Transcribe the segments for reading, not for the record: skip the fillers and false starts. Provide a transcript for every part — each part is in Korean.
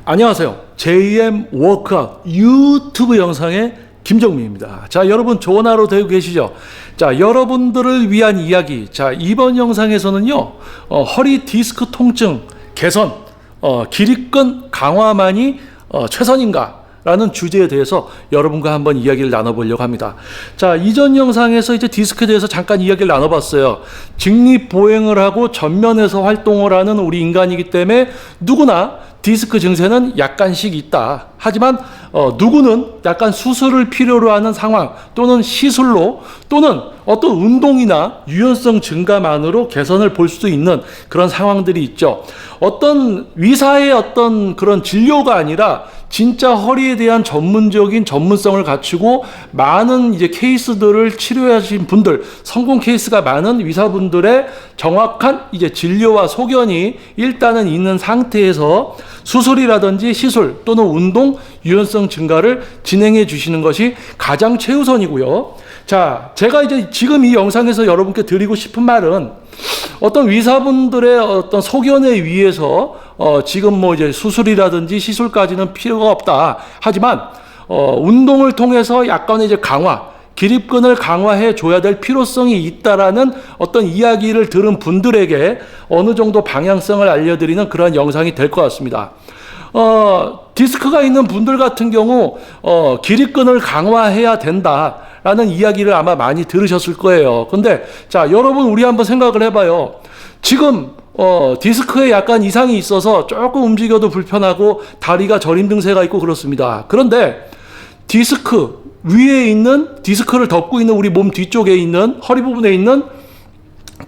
안녕하세요. JM 워크아웃 유튜브 영상의 김정민입니다. 자, 여러분 좋은 하루 되고 계시죠? 자, 여러분들을 위한 이야기. 자, 이번 영상에서는요, 허리 디스크 통증 개선, 기립근 강화만이 최선인가? 라는 주제에 대해서 여러분과 한번 이야기를 나눠보려고 합니다. 자, 이전 영상에서 이제 디스크에 대해서 잠깐 이야기를 나눠봤어요. 직립보행을 하고 전면에서 활동을 하는 우리 인간이기 때문에 누구나 디스크 증세는 약간씩 있다. 하지만 누구는 약간 수술을 필요로 하는 상황 또는 시술로 또는 어떤 운동이나 유연성 증가만으로 개선을 볼 수도 있는 그런 상황들이 있죠. 어떤 의사의 어떤 그런 진료가 아니라 진짜 허리에 대한 전문적인 전문성을 갖추고 많은 이제 케이스들을 치료하신 분들, 성공 케이스가 많은 의사분들의 정확한 이제 진료와 소견이 일단은 있는 상태에서 수술이라든지 시술 또는 운동, 유연성 증가를 진행해 주시는 것이 가장 최우선이고요. 자, 제가 이제 지금 이 영상에서 여러분께 드리고 싶은 말은 어떤 의사분들의 어떤 소견에 의해서 지금 뭐 이제 수술이라든지 시술까지는 필요가 없다. 하지만 운동을 통해서 약간의 이제 강화, 기립근을 강화해 줘야 될 필요성이 있다라는 어떤 이야기를 들은 분들에게 어느 정도 방향성을 알려드리는 그런 영상이 될 것 같습니다. 디스크가 있는 분들 같은 경우 기립근을 강화해야 된다라는 이야기를 아마 많이 들으셨을 거예요. 근데 자, 여러분 우리 한번 생각을 해봐요. 지금 디스크에 약간 이상이 있어서 조금 움직여도 불편하고 다리가 저림 증세가 있고 그렇습니다. 그런데 디스크 위에 있는, 디스크를 덮고 있는 우리 몸 뒤쪽에 있는 허리 부분에 있는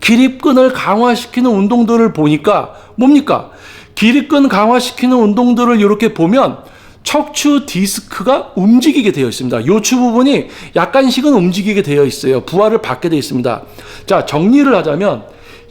기립근을 강화시키는 운동들을 보니까 뭡니까? 기립근 강화시키는 운동들을 이렇게 보면 척추 디스크가 움직이게 되어 있습니다. 요추 부분이 약간씩은 움직이게 되어 있어요. 부하를 받게 되어 있습니다. 자, 정리를 하자면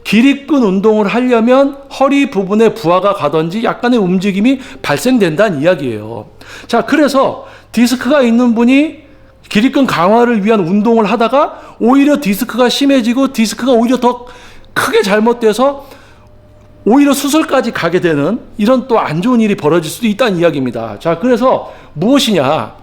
기립근 운동을 하려면 허리 부분에 부하가 가든지 약간의 움직임이 발생된다는 이야기예요. 자, 그래서 디스크가 있는 분이 기립근 강화를 위한 운동을 하다가 오히려 디스크가 심해지고 디스크가 오히려 더 크게 잘못돼서 오히려 수술까지 가게 되는 이런 또 안 좋은 일이 벌어질 수도 있다는 이야기입니다. 자, 그래서 무엇이냐?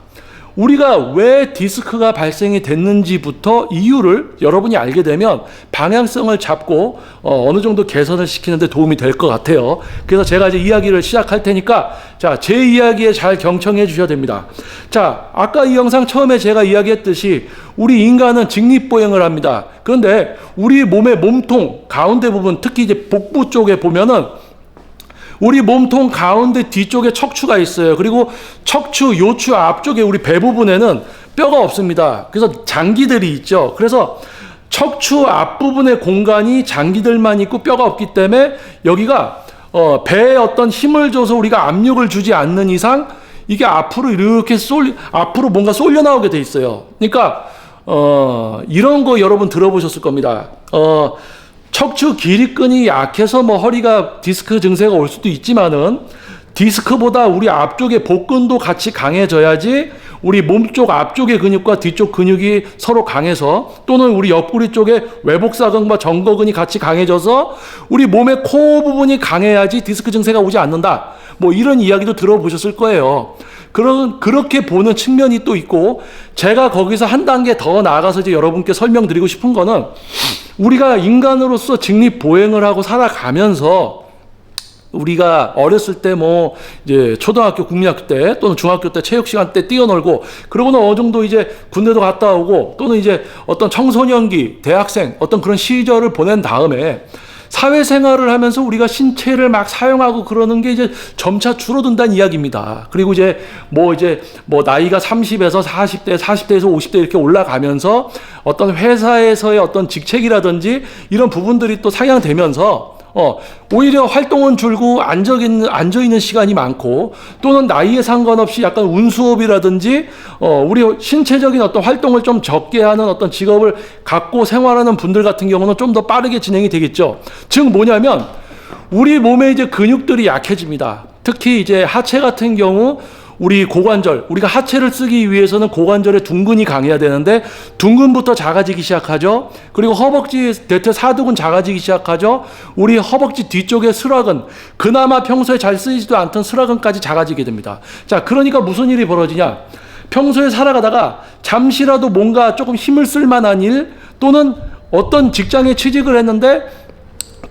우리가 왜 디스크가 발생이 됐는지부터 이유를 여러분이 알게 되면 방향성을 잡고 어느 정도 개선을 시키는 데 도움이 될 것 같아요. 그래서 제가 이제 이야기를 시작할 테니까 자, 제 이야기에 잘 경청해 주셔야 됩니다. 자, 아까 이 영상 처음에 제가 이야기했듯이 우리 인간은 직립보행을 합니다. 그런데 우리 몸의 몸통 가운데 부분, 특히 이제 복부 쪽에 보면은 우리 몸통 가운데 뒤쪽에 척추가 있어요. 그리고 척추, 요추 앞쪽에 우리 배 부분에는 뼈가 없습니다. 그래서 장기들이 있죠. 그래서 척추 앞부분의 공간이 장기들만 있고 뼈가 없기 때문에 여기가 배에 어떤 힘을 줘서 우리가 압력을 주지 않는 이상 이게 앞으로 이렇게 앞으로 뭔가 쏠려 나오게 돼 있어요. 그러니까 이런 거 여러분 들어보셨을 겁니다. 척추 기립근이 약해서 뭐 허리가 디스크 증세가 올 수도 있지만은 디스크보다 우리 앞쪽의 복근도 같이 강해져야지 우리 몸쪽 앞쪽의 근육과 뒤쪽 근육이 서로 강해서 또는 우리 옆구리 쪽에 외복사근과 정거근이 같이 강해져서 우리 몸의 코어 부분이 강해야지 디스크 증세가 오지 않는다. 뭐 이런 이야기도 들어보셨을 거예요. 그렇게 보는 측면이 또 있고 제가 거기서 한 단계 더 나아가서 이제 여러분께 설명드리고 싶은 거는 우리가 인간으로서 직립보행을 하고 살아가면서 우리가 어렸을 때 뭐 이제 초등학교 국민학교 때 또는 중학교 때 체육 시간 때 뛰어놀고 그러고는 어느 정도 이제 군대도 갔다 오고 또는 이제 어떤 청소년기, 대학생 어떤 그런 시절을 보낸 다음에 사회생활을 하면서 우리가 신체를 막 사용하고 그러는 게 이제 점차 줄어든다는 이야기입니다. 그리고 이제 뭐 나이가 30에서 40대, 40대에서 50대 이렇게 올라가면서 어떤 회사에서의 어떤 직책이라든지 이런 부분들이 또 상향되면서 오히려 활동은 줄고 앉아있는 시간이 많고 또는 나이에 상관없이 약간 운수업이라든지 우리 신체적인 어떤 활동을 좀 적게 하는 어떤 직업을 갖고 생활하는 분들 같은 경우는 좀 더 빠르게 진행이 되겠죠. 즉 뭐냐면 우리 몸에 이제 근육들이 약해집니다. 특히 이제 하체 같은 경우 우리 고관절, 우리가 하체를 쓰기 위해서는 고관절의 둔근이 강해야 되는데 둔근부터 작아지기 시작하죠. 그리고 허벅지 대퇴 사두근 작아지기 시작하죠. 우리 허벅지 뒤쪽의 슬화근, 그나마 평소에 잘 쓰이지도 않던 슬화근까지 작아지게 됩니다. 자, 그러니까 무슨 일이 벌어지냐? 평소에 살아가다가 잠시라도 뭔가 조금 힘을 쓸 만한 일 또는 어떤 직장에 취직을 했는데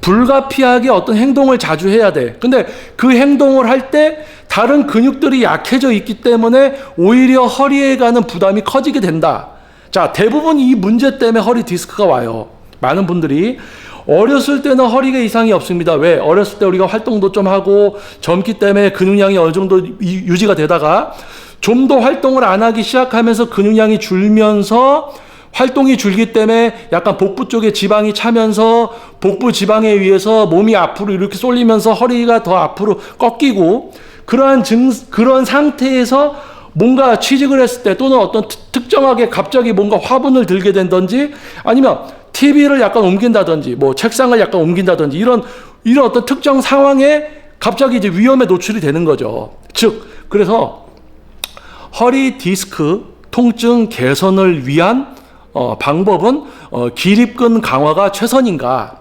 불가피하게 어떤 행동을 자주 해야 돼. 근데 그 행동을 할 때 다른 근육들이 약해져 있기 때문에 오히려 허리에 가는 부담이 커지게 된다. 자, 대부분 이 문제 때문에 허리 디스크가 와요. 많은 분들이 어렸을 때는 허리가 이상이 없습니다. 왜? 어렸을 때 우리가 활동도 좀 하고 젊기 때문에 근육량이 어느 정도 유지가 되다가 좀 더 활동을 안 하기 시작하면서 근육량이 줄면서 활동이 줄기 때문에 약간 복부 쪽에 지방이 차면서 복부 지방에 의해서 몸이 앞으로 이렇게 쏠리면서 허리가 더 앞으로 꺾이고 그런 상태에서 뭔가 취직을 했을 때 또는 어떤 특정하게 갑자기 뭔가 화분을 들게 된다든지 아니면 TV를 약간 옮긴다든지 뭐 책상을 약간 옮긴다든지 이런 어떤 특정 상황에 갑자기 이제 위험에 노출이 되는 거죠. 즉, 그래서 허리 디스크 통증 개선을 위한 방법은 기립근 강화가 최선인가?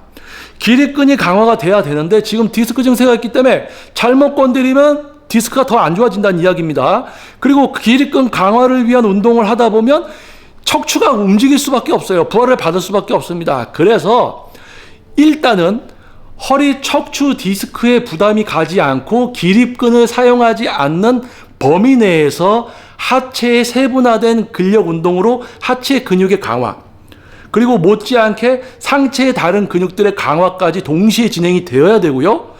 기립근이 강화가 돼야 되는데 지금 디스크 증세가 있기 때문에 잘못 건드리면 디스크가 더 안 좋아진다는 이야기입니다. 그리고 기립근 강화를 위한 운동을 하다 보면 척추가 움직일 수밖에 없어요. 부하를 받을 수밖에 없습니다. 그래서 일단은 허리 척추 디스크에 부담이 가지 않고 기립근을 사용하지 않는 범위 내에서 하체의 세분화된 근력 운동으로 하체 근육의 강화, 그리고 못지않게 상체의 다른 근육들의 강화까지 동시에 진행이 되어야 되고요.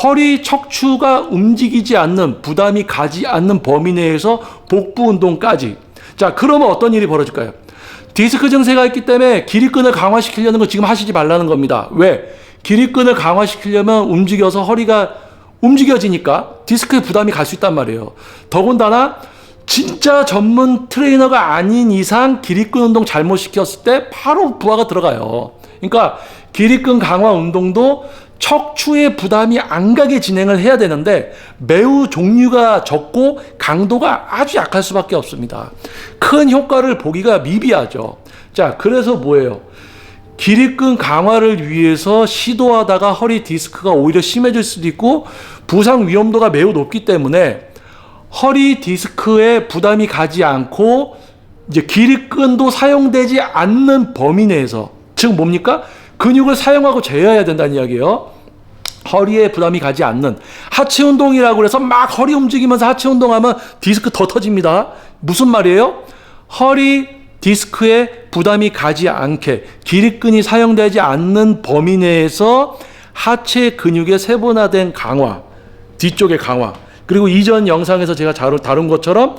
허리 척추가 움직이지 않는, 부담이 가지 않는 범위 내에서 복부 운동까지. 자, 그러면 어떤 일이 벌어질까요? 디스크 증세가 있기 때문에 기립근을 강화시키려는 거 지금 하시지 말라는 겁니다. 왜? 기립근을 강화시키려면 움직여서 허리가 움직여지니까 디스크에 부담이 갈 수 있단 말이에요. 더군다나 진짜 전문 트레이너가 아닌 이상 기립근 운동 잘못 시켰을 때 바로 부하가 들어가요. 그러니까 기립근 강화 운동도 척추에 부담이 안 가게 진행을 해야 되는데 매우 종류가 적고 강도가 아주 약할 수밖에 없습니다. 큰 효과를 보기가 미비하죠. 자, 그래서 뭐예요? 기립근 강화를 위해서 시도하다가 허리 디스크가 오히려 심해질 수도 있고 부상 위험도가 매우 높기 때문에 허리 디스크에 부담이 가지 않고 이제 기립근도 사용되지 않는 범위 내에서, 즉 뭡니까? 근육을 사용하고 제어해야 된다는 이야기예요. 허리에 부담이 가지 않는 하체 운동이라고 해서 막 허리 움직이면서 하체 운동하면 디스크 더 터집니다. 무슨 말이에요? 허리 디스크에 부담이 가지 않게 기립근이 사용되지 않는 범위 내에서 하체 근육의 세분화된 강화, 뒤쪽의 강화, 그리고 이전 영상에서 제가 다룬 것처럼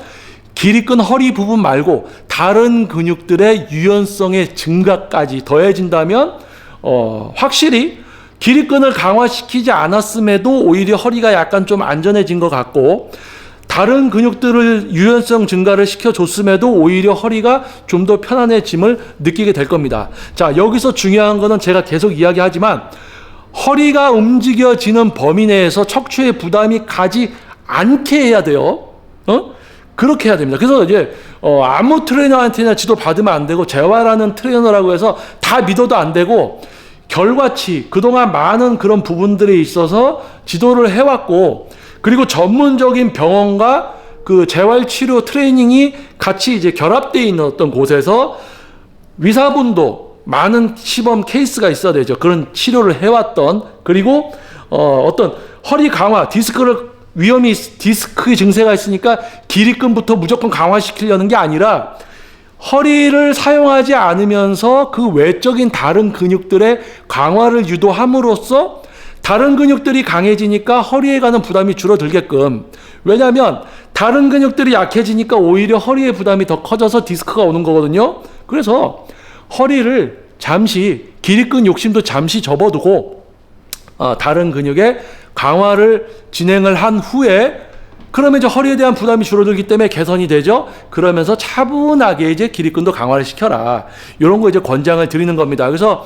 기립근 허리 부분 말고 다른 근육들의 유연성의 증가까지 더해진다면 확실히 기립근을 강화시키지 않았음에도 오히려 허리가 약간 좀 안전해진 것 같고 다른 근육들을 유연성 증가를 시켜줬음에도 오히려 허리가 좀 더 편안해짐을 느끼게 될 겁니다. 자, 여기서 중요한 거는 제가 계속 이야기하지만 허리가 움직여지는 범위 내에서 척추에 부담이 가지 않게 해야 돼요. 그렇게 해야 됩니다. 그래서 이제 아무 트레이너한테나 지도 받으면 안 되고 재활하는 트레이너라고 해서 다 믿어도 안 되고 결과치, 그동안 많은 그런 부분들에 있어서 지도를 해왔고 그리고 전문적인 병원과 그 재활치료 트레이닝이 같이 이제 결합되어 있는 어떤 곳에서 위사분도 많은 시범 케이스가 있어야 되죠. 그런 치료를 해왔던, 그리고 어떤 허리 강화, 디스크 증세가 있으니까 기립근부터 무조건 강화시키려는 게 아니라 허리를 사용하지 않으면서 그 외적인 다른 근육들의 강화를 유도함으로써 다른 근육들이 강해지니까 허리에 가는 부담이 줄어들게끔. 왜냐하면 다른 근육들이 약해지니까 오히려 허리의 부담이 더 커져서 디스크가 오는 거거든요. 그래서 허리를 잠시, 기립근 욕심도 잠시 접어두고 다른 근육의 강화를 진행을 한 후에 그러면 이제 허리에 대한 부담이 줄어들기 때문에 개선이 되죠. 그러면서 차분하게 이제 기립근도 강화를 시켜라. 이런 거 이제 권장을 드리는 겁니다. 그래서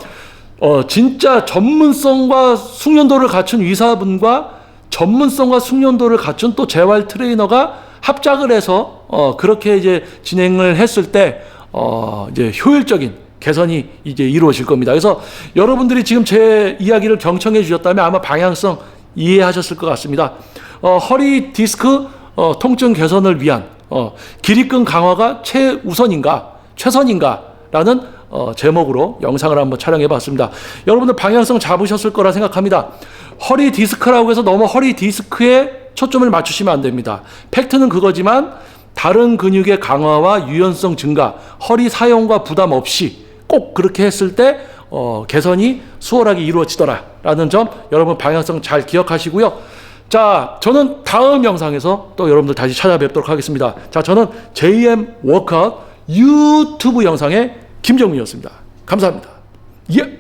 진짜 전문성과 숙련도를 갖춘 의사분과 전문성과 숙련도를 갖춘 또 재활 트레이너가 합작을 해서 그렇게 이제 진행을 했을 때 이제 효율적인 개선이 이제 이루어질 겁니다. 그래서 여러분들이 지금 제 이야기를 경청해 주셨다면 아마 방향성 이해하셨을 것 같습니다. 허리 디스크 통증 개선을 위한 기립근 강화가 최우선인가 최선인가라는 제목으로 영상을 한번 촬영해 봤습니다. 여러분들 방향성 잡으셨을 거라 생각합니다. 허리 디스크라고 해서 너무 허리 디스크에 초점을 맞추시면 안 됩니다. 팩트는 그거지만 다른 근육의 강화와 유연성 증가, 허리 사용과 부담 없이 꼭 그렇게 했을 때 개선이 수월하게 이루어지더라라는 점 여러분 방향성 잘 기억하시고요. 자, 저는 다음 영상에서 또 여러분들 다시 찾아뵙도록 하겠습니다. 자, 저는 JM 워크아웃 유튜브 영상의 김정민이었습니다. 감사합니다. 예.